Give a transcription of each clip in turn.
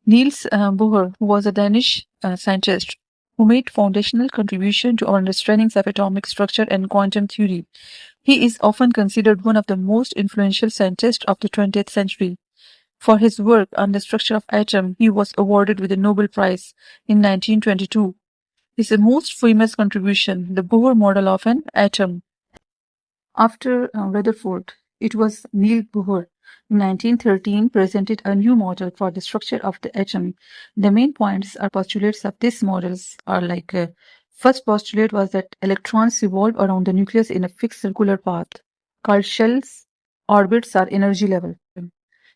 Niels Bohr was a Danish scientist who made foundational contribution to our understandings of atomic structure and quantum theory. He is often considered one of the most influential scientists of the 20th century. For his work on the structure of atom, he was awarded with the Nobel Prize in 1922. His most famous contribution, the Bohr model of an atom. After Rutherford, it was Niels Bohr in 1913 presented a new model for the structure of the atom. The main points or postulates of these models are like first postulate was that electrons revolve around the nucleus in a fixed circular path called shells, orbits or energy level.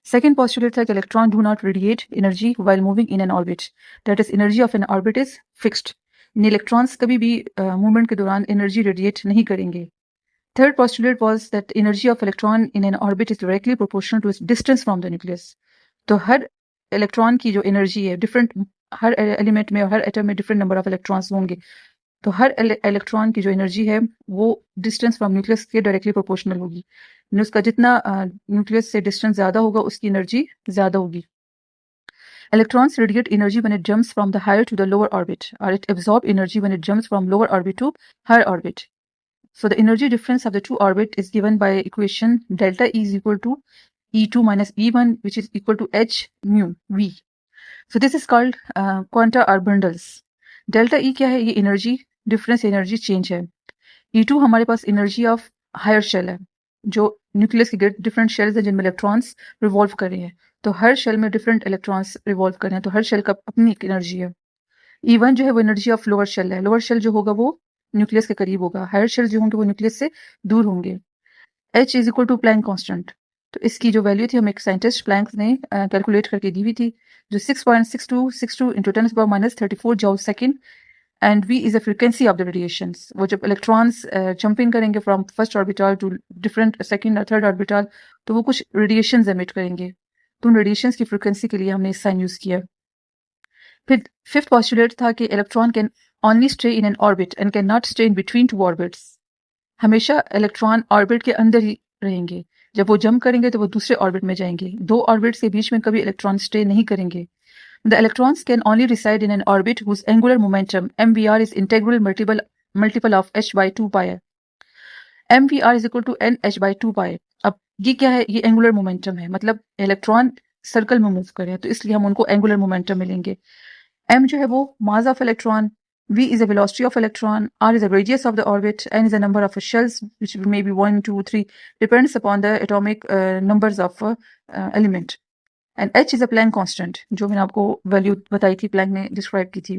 Second postulate that electrons do not radiate energy while moving in an orbit. That is, energy of an orbit is fixed. Electrons कभी भी movement के दौरान energy radiate नहीं करेंगे. Third postulate was that energy of electron in an orbit is directly proportional to its distance from the nucleus. तो हर electron की जो energy है डिफरेंट हर एलिमेंट में और हर एटम में डिफरेंट नंबर ऑफ इलेक्ट्रॉन्स होंगे तो हर इलेक्ट्रॉन की जो एनर्जी है वो डिस्टेंस फ्रॉम न्यूक्लियस के डायरेक्टली प्रोपोर्शनल होगी उसका जितना न्यूक्लियस से डिस्टेंस ज्यादा होगा उसकी एनर्जी ज्यादा होगी Electrons radiate energy when it jumps from the higher to the lower orbit, or it absorbs energy when it jumps from lower orbit to higher orbit. So the energy difference of the two orbits is given by equation delta E is equal to E2 minus E1, which is equal to h mu v. So this is called quanta or bundles. Delta E क्या है? ये energy difference energy change है. E2 हमारे पास energy of higher shell है जो nucleus के different shells हैं जिनमें इलेक्ट्रॉन्स रिवॉल्व कर रहे हैं तो हर शेल में डिफरेंट इलेक्ट्रॉन्स रिवॉल्व कर रहे हैं तो हर शेल का अपनी एक एनर्जी है E1 जो है वो एनर्जी ऑफ लोअर शेल है लोअर शेल जो होगा वो न्यूक्लियस के करीब होगा हायर शेल जो होंगे वो न्यूक्लियस से दूर होंगे H is equal to Planck constant तो इसकी जो वैल्यू थी हमें एक साइंटिस्ट प्लैंक ने कैलकुलेट करके दी हुई थी जो 6.6262 into 10 to the power minus 34 joule second and v is the frequency of the radiations. वो जब electrons jumping करेंगे from first orbital to different second or third orbital तो वो कुछ radiations emit करेंगे तो उन radiations की frequency के लिए हमने इस sign use किया फिर fifth postulate था कि electron can only stay in an orbit and cannot stay in between two orbits. हमेशा electron orbit के अंदर ही रहेंगे जब वो jump करेंगे तो वो दूसरे orbit में जाएंगे दो orbits के बीच में कभी electron stay नहीं करेंगे The electrons can only reside in an orbit whose angular momentum mvr is integral multiple of h by 2 pi. mvr is equal to nh by 2 pi. अब ये क्या है ये एंगुलर मोमेंटम है मतलब इलेक्ट्रॉन सर्कल में मूव कर रहे हैं तो इसलिए हम उनको एंगुलर मोमेंटम मिलेंगे m जो है वो mass of electron v is the velocity of electron r is the radius of the orbit n is the number of shells which may be 1 2 3 depends upon the atomic numbers of element and h is a Planck constant जो मैंने आपको value बताई थी Planck ने describe की थी